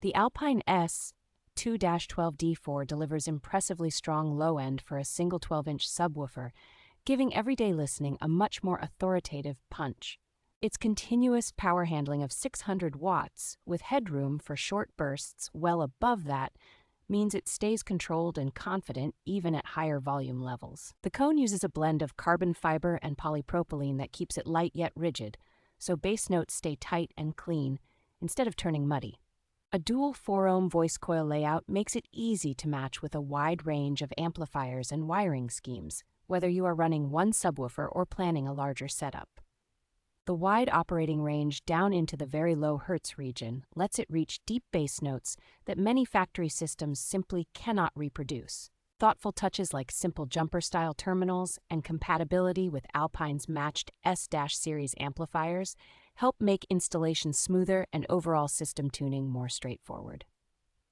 The Alpine S2-12D4 delivers impressively strong low end for a single 12-inch subwoofer, giving everyday listening a much more authoritative punch. Its continuous power handling of 600 watts, with headroom for short bursts well above that, means it stays controlled and confident even at higher volume levels. The cone uses a blend of carbon fiber and polypropylene that keeps it light yet rigid, so bass notes stay tight and clean instead of turning muddy. A dual 4-ohm voice coil layout makes it easy to match with a wide range of amplifiers and wiring schemes, whether you are running one subwoofer or planning a larger setup. The wide operating range down into the very low hertz region lets it reach deep bass notes that many factory systems simply cannot reproduce. Thoughtful touches like simple jumper-style terminals and compatibility with Alpine's matched S-series amplifiers help make installation smoother and overall system tuning more straightforward.